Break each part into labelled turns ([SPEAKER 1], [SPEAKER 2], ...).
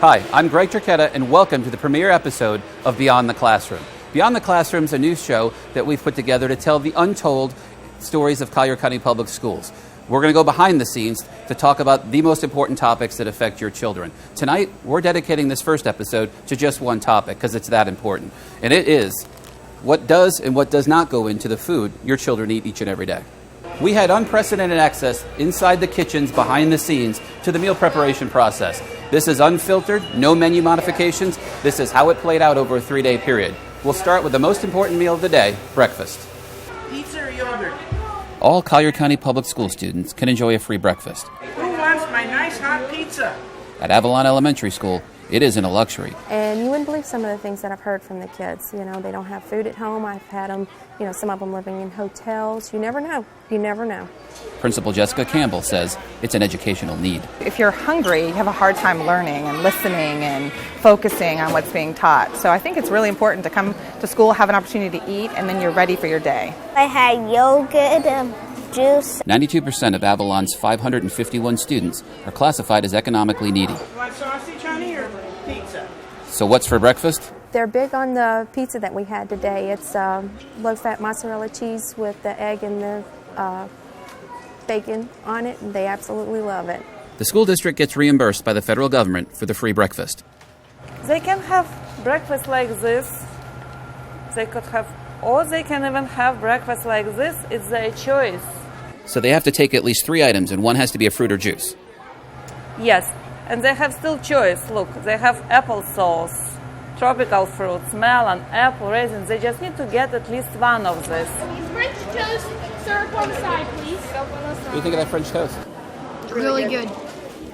[SPEAKER 1] Hi, I'm Greg Turketta, and welcome to the premiere episode of Beyond the Classroom. Beyond the Classroom is a news show that we've put together to tell the untold stories of Collier County Public Schools. We're going to go behind the scenes to talk about the most important topics that affect your children. Tonight, we're dedicating this first episode to just one topic because it's that important. And it is what does and what does not go into the food your children eat each and every day. We had unprecedented access inside the kitchens, behind the scenes, to the meal preparation process. This is unfiltered, no menu modifications. This is how it played out over a 3-day period. We'll start with the most important meal of the day, breakfast.
[SPEAKER 2] Pizza or yogurt?
[SPEAKER 1] All Collier County Public School students can enjoy a free breakfast.
[SPEAKER 2] Who wants my nice hot pizza?
[SPEAKER 1] At Avalon Elementary School, it isn't a luxury.
[SPEAKER 3] And you wouldn't believe some of the things that I've heard from the kids. You know, they don't have food at home. I've had them, some of them living in hotels. You never know. You never know.
[SPEAKER 1] Principal Jessica Campbell says it's an educational need.
[SPEAKER 4] If you're hungry, you have a hard time learning and listening and focusing on what's being taught. So I think it's really important to come to school, have an opportunity to eat, and then you're ready for your day.
[SPEAKER 5] I had yogurt, juice.
[SPEAKER 1] 92% of Avalon's 551 students are classified as economically needy.
[SPEAKER 2] You want sausage, honey, or pizza?
[SPEAKER 1] So what's for breakfast?
[SPEAKER 3] They're big on the pizza that we had today. It's low-fat mozzarella cheese with the egg and the bacon on it, and they absolutely love it.
[SPEAKER 1] The school district gets reimbursed by the federal government for the free breakfast.
[SPEAKER 6] They can have breakfast like this. They could have, or they can even have breakfast like this. It's their choice.
[SPEAKER 1] So they have to take at least 3 items, and one has to be a fruit or juice.
[SPEAKER 6] Yes, and they have still choice. Look, they have applesauce, tropical fruits, melon, apple, raisins. They just need to get at least one of this.
[SPEAKER 7] French toast, syrup on the side, please.
[SPEAKER 1] What do you think of that French toast?
[SPEAKER 7] Really good.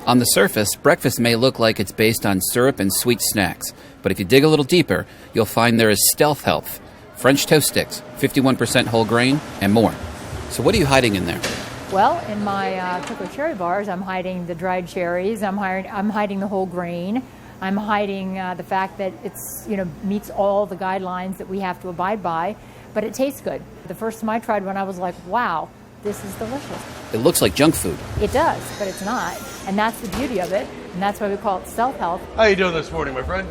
[SPEAKER 1] On the surface, breakfast may look like it's based on syrup and sweet snacks, but if you dig a little deeper, you'll find there is stealth health, French toast sticks, 51% whole grain, and more. So what are you hiding in there?
[SPEAKER 8] Well, in my Cocoa Cherry bars, I'm hiding the dried cherries. I'm hiding the whole grain. I'm hiding the fact that it's meets all the guidelines that we have to abide by, but it tastes good. The first time I tried one, I was like, wow, this is delicious.
[SPEAKER 1] It looks like junk food.
[SPEAKER 8] It does, but it's not, and that's the beauty of it, and that's why we call it self-health.
[SPEAKER 9] How you doing this morning, my friend?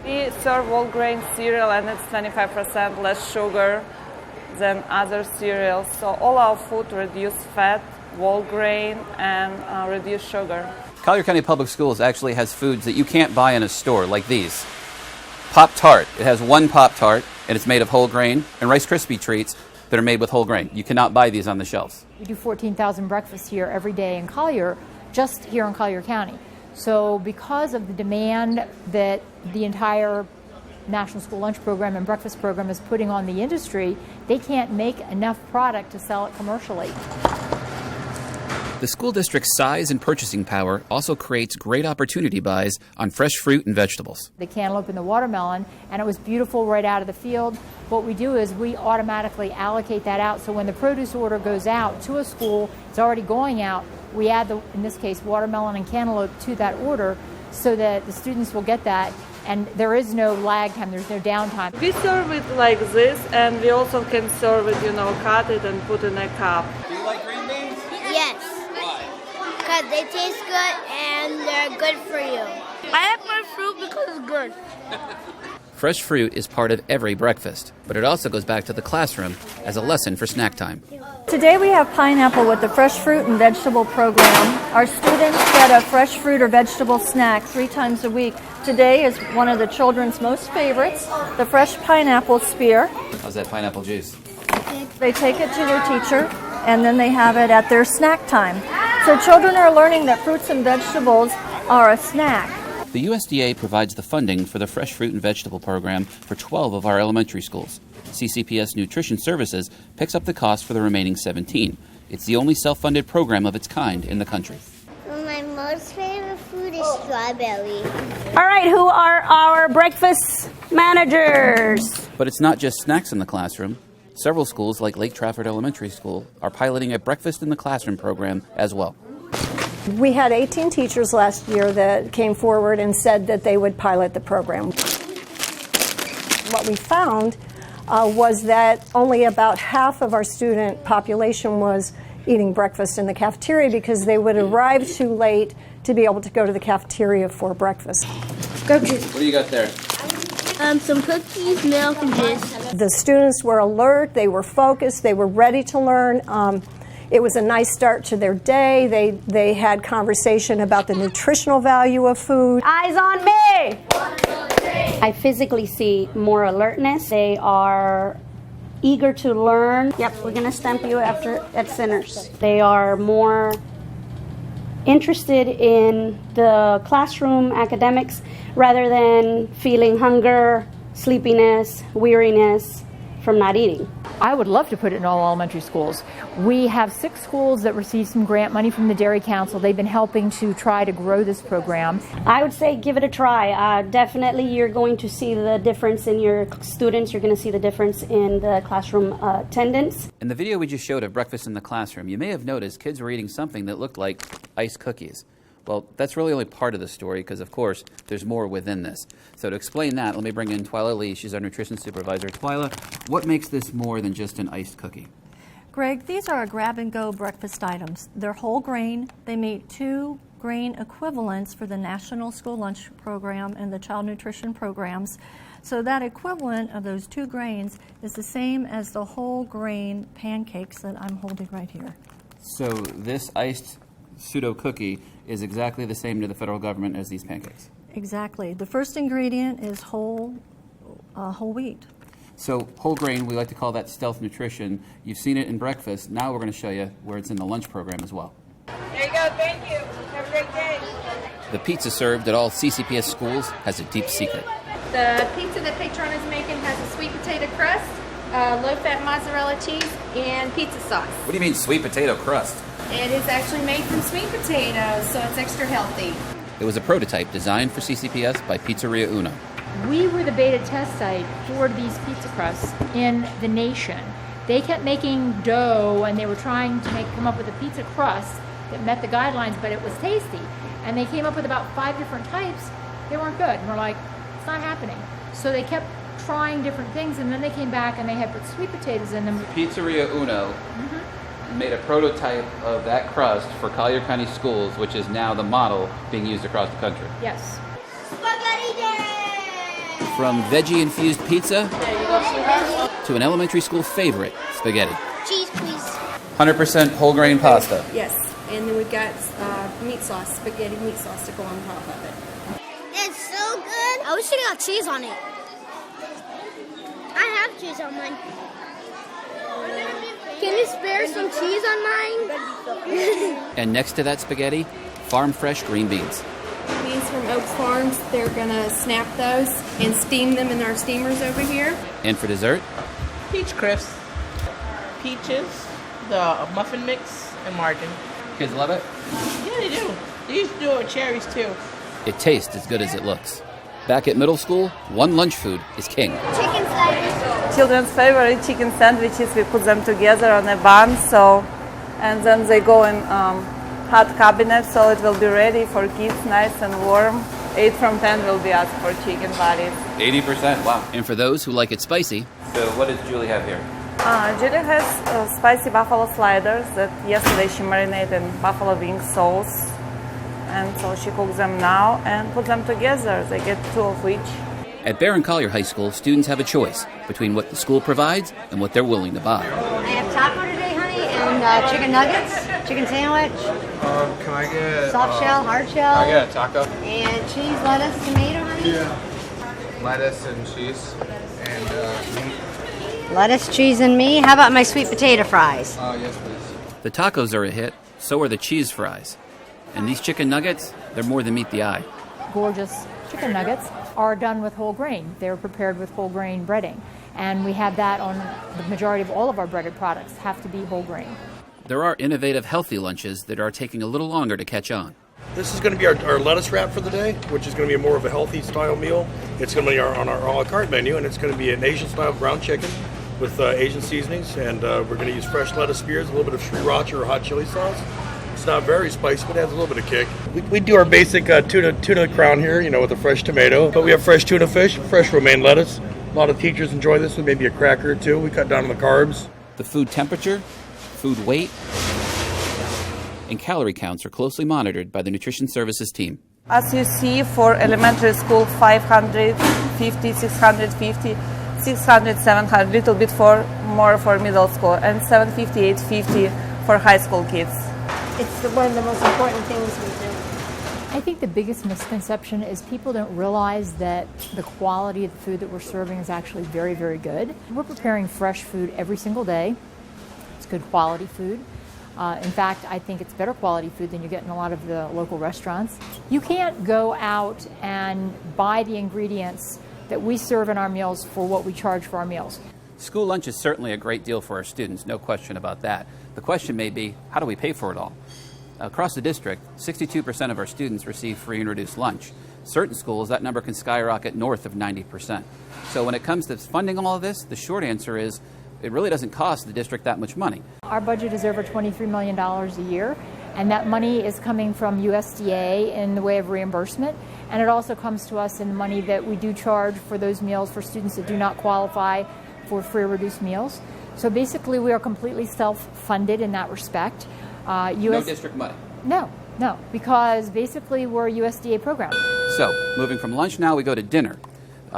[SPEAKER 6] We serve whole grain cereal, and it's 25% less sugar than other cereals. So all our food reduce fat, whole grain, and reduce sugar.
[SPEAKER 1] Collier County Public Schools actually has foods that you can't buy in a store, like these. Pop-Tart. It has one Pop-Tart, and it's made of whole grain, and Rice Krispie treats that are made with whole grain. You cannot buy these on the shelves.
[SPEAKER 8] We do 14,000 breakfasts here every day in Collier, just here in Collier County. So because of the demand that the entire National School Lunch Program and Breakfast Program is putting on the industry, they can't make enough product to sell it commercially.
[SPEAKER 1] The school district's size and purchasing power also creates great opportunity buys on fresh fruit and vegetables.
[SPEAKER 8] The cantaloupe and the watermelon, and it was beautiful right out of the field. What we do is we automatically allocate that out, so when the produce order goes out to a school, it's already going out. We add, in this case, watermelon and cantaloupe to that order so that the students will get that, and there is no lag time, there's no downtime.
[SPEAKER 6] We serve it like this, and we also can serve it, cut it and put in a cup.
[SPEAKER 1] Do you like green beans?
[SPEAKER 5] Yes.
[SPEAKER 1] Why?
[SPEAKER 5] Because they taste good and they're good for you. I like my fruit because it's good.
[SPEAKER 1] Fresh fruit is part of every breakfast, but it also goes back to the classroom as a lesson for snack time.
[SPEAKER 10] Today we have pineapple with the Fresh Fruit and Vegetable program. Our students get a fresh fruit or vegetable snack 3 times a week. Today is one of the children's most favorites, the fresh pineapple spear.
[SPEAKER 1] How's that pineapple juice?
[SPEAKER 10] They take it to their teacher, and then they have it at their snack time. So children are learning that fruits and vegetables are a snack.
[SPEAKER 1] The USDA provides the funding for the Fresh Fruit and Vegetable program for 12 of our elementary schools. CCPS Nutrition Services picks up the cost for the remaining 17. It's the only self-funded program of its kind in the country.
[SPEAKER 5] My most favorite food is strawberry.
[SPEAKER 7] All right, who are our breakfast managers?
[SPEAKER 1] But it's not just snacks in the classroom. Several schools, like Lake Trafford Elementary School, are piloting a breakfast in the classroom program as well.
[SPEAKER 10] We had 18 teachers last year that came forward and said that they would pilot the program. What we found was that only about half of our student population was
[SPEAKER 9] eating breakfast in the cafeteria because they would arrive too late to be able to go to the cafeteria for breakfast.
[SPEAKER 5] Go juice.
[SPEAKER 1] What do you got there?
[SPEAKER 5] Some cookies, milk, and juice.
[SPEAKER 9] The students were alert, they were focused, they were ready to learn. It was a nice start to their day. They had conversation about the nutritional value of food.
[SPEAKER 7] Eyes on me! I physically see more alertness. They are eager to learn. Yep, we're going to stamp you at Sinners. They are more interested in the classroom academics rather than feeling hunger, sleepiness, weariness from not eating.
[SPEAKER 8] I would love to put it in all elementary schools. We have 6 schools that receive some grant money from the Dairy Council. They've been helping to try to grow this program.
[SPEAKER 7] I would say give it a try. Definitely you're going to see the difference in your students. You're going to see the difference in the classroom attendance.
[SPEAKER 1] In the video we just showed of breakfast in the classroom, you may have noticed kids were eating something that looked like ice cookies. Well, that's really only part of the story because, of course, there's more within this. So to explain that, let me bring in Twyla Lee. She's our nutrition supervisor. Twyla, what makes this more than just an iced cookie?
[SPEAKER 10] Greg, these are grab-and-go breakfast items. They're whole grain. They meet 2 grain equivalents for the National School Lunch Program and the Child Nutrition Programs. So that equivalent of those 2 grains is the same as the whole grain pancakes that I'm holding right here.
[SPEAKER 1] So this iced pseudo cookie is exactly the same to the federal government as these pancakes.
[SPEAKER 10] Exactly. The first ingredient is whole wheat.
[SPEAKER 1] So whole grain, we like to call that stealth nutrition. You've seen it in breakfast. Now we're going to show you where it's in the lunch program as well.
[SPEAKER 2] There you go. Thank you. Have a great day.
[SPEAKER 1] The pizza served at all CCPS schools has a deep secret.
[SPEAKER 3] The pizza that Patron is making has a sweet potato crust, low-fat mozzarella cheese, and pizza sauce.
[SPEAKER 1] What do you mean sweet potato crust?
[SPEAKER 3] It is actually made from sweet potatoes, so it's extra healthy.
[SPEAKER 1] It was a prototype designed for CCPS by Pizzeria Uno.
[SPEAKER 8] We were the beta test site for these pizza crusts in the nation. They kept making dough and they were trying to come up with a pizza crust that met the guidelines, but it was tasty. And they came up with about 5 different types. They weren't good. And we're like, it's not happening. So they kept trying different things, and then they came back and they had put sweet potatoes in them.
[SPEAKER 1] Pizzeria Uno made a prototype of that crust for Collier County schools, which is now the model being used across the country.
[SPEAKER 8] Yes.
[SPEAKER 5] Spaghetti day!
[SPEAKER 1] From veggie-infused pizza to an elementary school favorite, spaghetti.
[SPEAKER 5] Cheese, please.
[SPEAKER 1] 100% whole grain pasta.
[SPEAKER 3] Yes, and then we've got meat sauce, spaghetti meat sauce to go on top of it.
[SPEAKER 5] It's so good. I wish it got cheese on it. I have cheese on mine. Can you spare some cheese on mine?
[SPEAKER 1] And next to that spaghetti, farm fresh green beans.
[SPEAKER 3] Beans from Oaks Farms, they're going to snap those and steam them in our steamers over here.
[SPEAKER 1] And for dessert,
[SPEAKER 2] Peach crisps, peaches, the muffin mix, and margarine.
[SPEAKER 1] kids love it.
[SPEAKER 2] Yeah, they do. They used to do it with cherries too.
[SPEAKER 1] It tastes as good as it looks. Back at middle school, one lunch food is king.
[SPEAKER 5] Chicken sandwich.
[SPEAKER 6] Children's favorite chicken sandwiches, we put them together on a bun, and then they go in hot cabinet, so it will be ready for kids, nice and warm. 8 from 10 will be asked for chicken patties.
[SPEAKER 1] 80%, wow. And for those who like it spicy. So what does Julie have here?
[SPEAKER 6] Julie has spicy buffalo sliders that yesterday she marinated in buffalo wing sauce. And so she cooks them now and put them together. They get 2 of each.
[SPEAKER 1] At Barron Collier High School, students have a choice between what the school provides and what they're willing to buy.
[SPEAKER 11] I have taco today, honey, and chicken nuggets, chicken sandwich.
[SPEAKER 12] Can I get
[SPEAKER 11] soft shell, hard shell?
[SPEAKER 12] I get a taco.
[SPEAKER 11] And cheese, lettuce, tomato, honey.
[SPEAKER 12] Yeah. Lettuce and cheese and meat.
[SPEAKER 11] Lettuce, cheese, and me. How about my sweet potato fries?
[SPEAKER 12] Yes, please.
[SPEAKER 1] The tacos are a hit, so are the cheese fries. And these chicken nuggets, they're more than meet the eye.
[SPEAKER 8] Gorgeous chicken nuggets are done with whole grain. They're prepared with whole grain breading. And we have that on the majority of all of our breaded products, have to be whole grain.
[SPEAKER 1] There are innovative, healthy lunches that are taking a little longer to catch on.
[SPEAKER 13] This is going to be our lettuce wrap for the day, which is going to be more of a healthy style meal. It's going to be on our a la carte menu, and it's going to be an Asian style ground chicken with Asian seasonings. And we're going to use fresh lettuce spears, a little bit of sriracha or hot chili sauce. It's not very spicy, but it has a little bit of kick. We do our basic tuna crown here, with a fresh tomato. But we have fresh tuna fish, fresh romaine lettuce. A lot of teachers enjoy this with maybe a cracker or two. We cut down on the carbs.
[SPEAKER 1] The food temperature, food weight, and calorie counts are closely monitored by the nutrition services team.
[SPEAKER 6] As you see, for elementary school, 550, 650, 600, 700, little bit more for middle school, and 750, 850 for high school kids.
[SPEAKER 11] It's one of the most important things we do.
[SPEAKER 8] I think the biggest misconception is people don't realize that the quality of the food that we're serving is actually very, very good. We're preparing fresh food every single day. It's good quality food. In fact, I think it's better quality food than you get in a lot of the local restaurants. You can't go out and buy the ingredients that we serve in our meals for what we charge for our meals.
[SPEAKER 1] School lunch is certainly a great deal for our students, no question about that. The question may be, how do we pay for it all? Across the district, 62% of our students receive free and reduced lunch. Certain schools, that number can skyrocket north of 90%. So when it comes to funding all of this, the short answer is it really doesn't cost the district that much money.
[SPEAKER 8] Our budget is over $23 million a year, and that money is coming from USDA in the way of reimbursement, and it also comes to us in the money that we do charge for those meals for students that do not qualify for free or reduced meals. So basically we are completely self-funded in that respect.
[SPEAKER 1] No district money?
[SPEAKER 8] No, because basically we're a USDA program.
[SPEAKER 1] So, moving from lunch now, we go to dinner.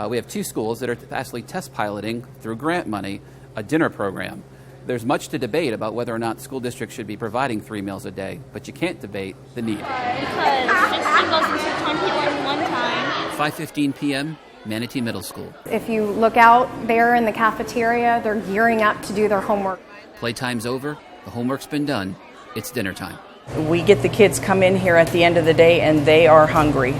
[SPEAKER 1] We have two schools that are actually test piloting, through grant money, a dinner program. There's much to debate about whether or not school districts should be providing 3 meals a day, but you can't debate the need.
[SPEAKER 5] Because 15 goes into 21 one time.
[SPEAKER 1] 5:15 p.m., Manatee Middle School.
[SPEAKER 14] If you look out there in the cafeteria, they're gearing up to do their homework.
[SPEAKER 1] Playtime's over, the homework's been done, it's dinner time.
[SPEAKER 15] We get the kids come in here at the end of the day and they are hungry.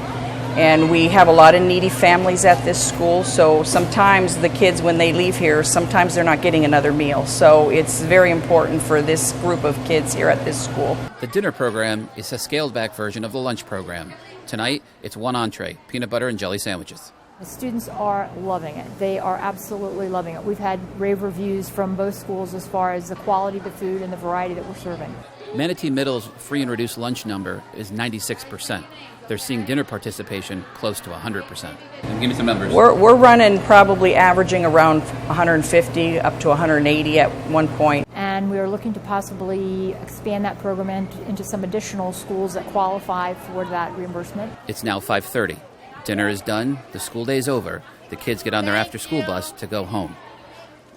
[SPEAKER 15] And we have a lot of needy families at this school, so sometimes the kids, when they leave here, sometimes they're not getting another meal. So it's very important for this group of kids here at this school.
[SPEAKER 1] The dinner program is a scaled-back version of the lunch program. Tonight, it's one entree, peanut butter and jelly sandwiches.
[SPEAKER 8] The students are loving it. They are absolutely loving it. We've had rave reviews from both schools as far as the quality of the food and the variety that we're serving.
[SPEAKER 1] Manatee Middle's free and reduced lunch number is 96%. They're seeing dinner participation close to 100%. And give me some numbers.
[SPEAKER 15] We're running probably averaging around 150 up to 180 at one point.
[SPEAKER 8] And we are looking to possibly expand that program into some additional schools that qualify for that reimbursement.
[SPEAKER 1] It's now 5:30. Dinner is done, the school day's over, the kids get on their after-school bus to go home.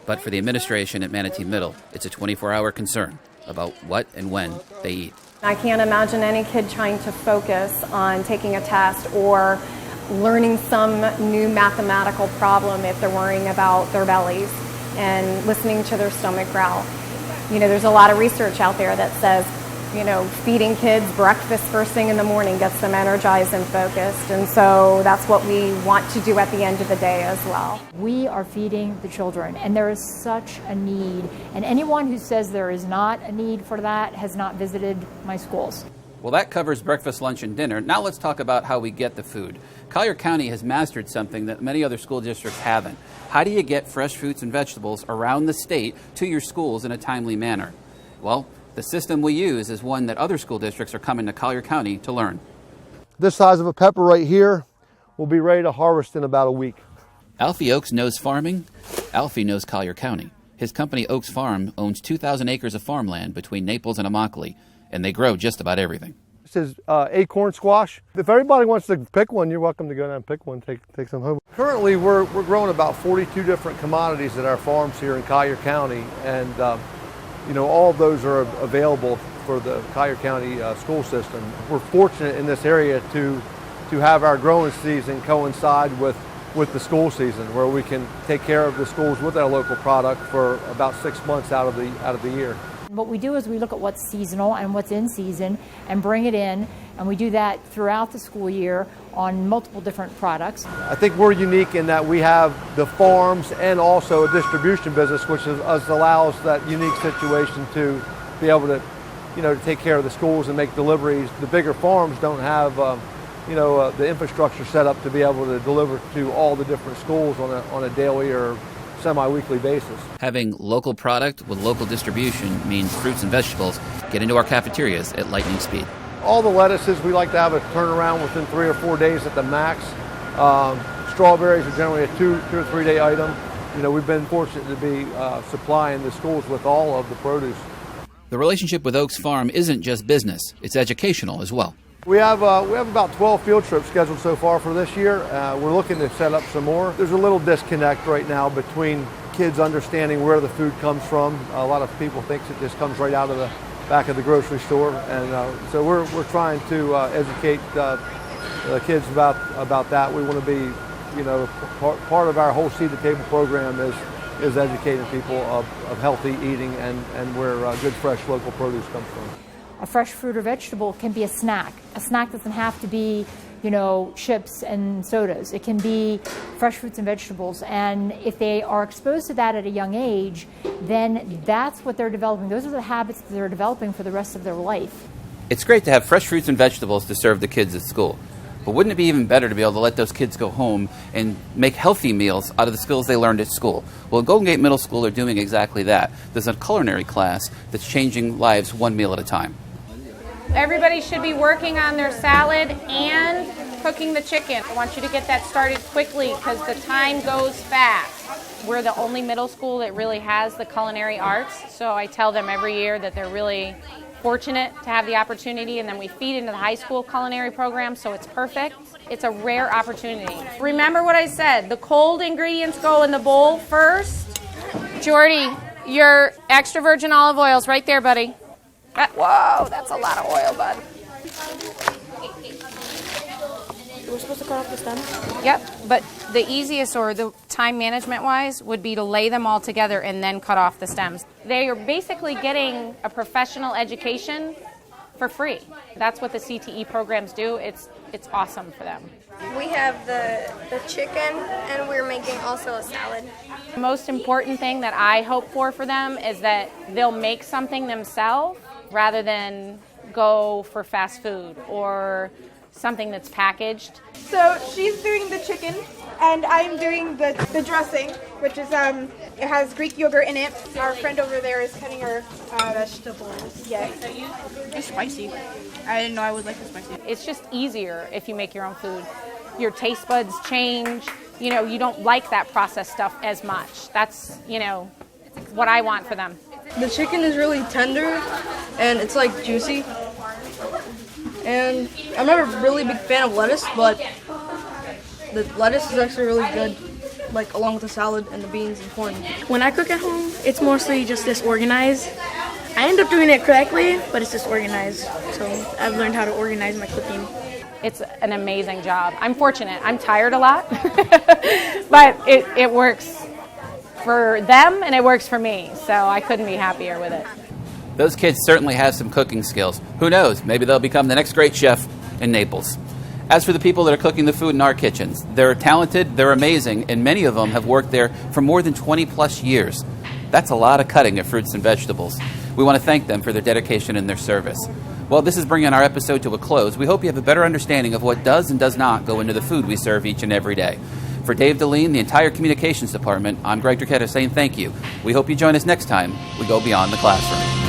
[SPEAKER 1] But for the administration at Manatee Middle, it's a 24-hour concern about what and when they eat.
[SPEAKER 14] I can't imagine any kid trying to focus on taking a test or learning some new mathematical problem if they're worrying about their bellies and listening to their stomach growl. You know, there's a lot of research out there that says, you know, feeding kids breakfast first thing in the morning gets them energized and focused. And so that's what we want to do at the end of the day as well.
[SPEAKER 8] We are feeding the children, and there is such a need. And anyone who says there is not a need for that has not visited my schools.
[SPEAKER 1] Well, that covers breakfast, lunch, and dinner. Now let's talk about how we get the food. Collier County has mastered something that many other school districts haven't. How do you get fresh fruits and vegetables around the state to your schools in a timely manner? Well, the system we use is one that other school districts are coming to Collier County to learn.
[SPEAKER 16] This size of a pepper right here will be ready to harvest in about a week.
[SPEAKER 1] Alfie Oaks knows farming. Alfie knows Collier County. His company, Oaks Farm, owns 2,000 acres of farmland between Naples and Immokalee, and they grow just about everything.
[SPEAKER 16] This is acorn squash. If everybody wants to pick one, you're welcome to go down and pick one, take some home. Currently, we're growing about 42 different commodities at our farms here in Collier County, and you know, all of those are available for the Collier County school system. We're fortunate in this area to have our growing season coincide with the school season, where we can take care of the schools with our local product for about 6 months out of the year.
[SPEAKER 8] What we do is we look at what's seasonal and what's in season and bring it in, and we do that throughout the school year on multiple different products.
[SPEAKER 16] I think we're unique in that we have the farms and also a distribution business, which allows that unique situation to be able to, you know, to take care of the schools and make deliveries. The bigger farms don't have, the infrastructure set up to be able to deliver to all the different schools on a daily or semi-weekly basis.
[SPEAKER 1] Having local product with local distribution means fruits and vegetables get into our cafeterias at lightning speed.
[SPEAKER 16] All the lettuces, we like to have a turnaround within 3 or 4 days at the max. Strawberries are generally a 2 or 3 day item. You know, we've been fortunate to be supplying the schools with all of the produce.
[SPEAKER 1] The relationship with Oaks Farm isn't just business, it's educational as well.
[SPEAKER 16] We have about 12 field trips scheduled so far for this year. We're looking to set up some more. There's a little disconnect right now between kids understanding where the food comes from. A lot of people think it just comes right out of the back of the grocery store, and so we're trying to educate the kids about that. We want to be, part of our whole Seed to Table program is educating people of healthy eating and where good fresh local produce comes from.
[SPEAKER 8] A fresh fruit or vegetable can be a snack. A snack doesn't have to be, chips and sodas. It can be fresh fruits and vegetables. And if they are exposed to that at a young age, then that's what they're developing. Those are the habits that they're developing for the rest of their life.
[SPEAKER 1] It's great to have fresh fruits and vegetables to serve the kids at school. But wouldn't it be even better to be able to let those kids go home and make healthy meals out of the skills they learned at school? Well, at Golden Gate Middle School, they're doing exactly that. There's a culinary class that's changing lives one meal at a time.
[SPEAKER 17] Everybody should be working on their salad and cooking the chicken. I want you to get that started quickly because the time goes fast. We're the only middle school that really has the culinary arts, so I tell them every year that they're really fortunate to have the opportunity, and then we feed into the high school culinary program, so it's perfect. It's a rare opportunity. Remember what I said, the cold ingredients go in the bowl first. Jordy, your extra virgin olive oil is right there, buddy. Whoa, that's a lot of oil, bud.
[SPEAKER 11] We're supposed to cut off the stems?
[SPEAKER 17] Yep, but the easiest or the time management wise would be to lay them all together and then cut off the stems. They are basically getting a professional education for free. That's what the CTE programs do. It's awesome for them.
[SPEAKER 5] We have the chicken, and we're making also a salad.
[SPEAKER 17] The most important thing that I hope for them is that they'll make something themselves rather than go for fast food or something that's packaged.
[SPEAKER 18] So she's doing the chicken, and I'm doing the dressing, which is it has Greek yogurt in it. Our friend over there is cutting her vegetables. Yeah,
[SPEAKER 2] It's spicy. I didn't know I would like it spicy.
[SPEAKER 17] It's just easier if you make your own food. Your taste buds change. You don't like that processed stuff as much. That's, what I want for them.
[SPEAKER 19] The chicken is really tender, and it's juicy. And I'm not a really big fan of lettuce, but the lettuce is actually really good, along with the salad and the beans and corn.
[SPEAKER 11] When I cook at home, it's mostly just disorganized. I end up doing it correctly, but it's disorganized. So I've learned how to organize my cooking.
[SPEAKER 17] It's an amazing job. I'm fortunate. I'm tired a lot, but it works for them and it works for me. So I couldn't be happier with it.
[SPEAKER 1] Those kids certainly have some cooking skills. Who knows? Maybe they'll become the next great chef in Naples. As for the people that are cooking the food in our kitchens, they're talented, they're amazing, and many of them have worked there for more than 20 plus years. That's a lot of cutting of fruits and vegetables. We want to thank them for their dedication and their service. Well, this is bringing our episode to a close. We hope you have a better understanding of what does and does not go into the food we serve each and every day. For Dave Deline, the entire communications department, I'm Greg Drichetto saying thank you. We hope you join us next time we go beyond the classroom.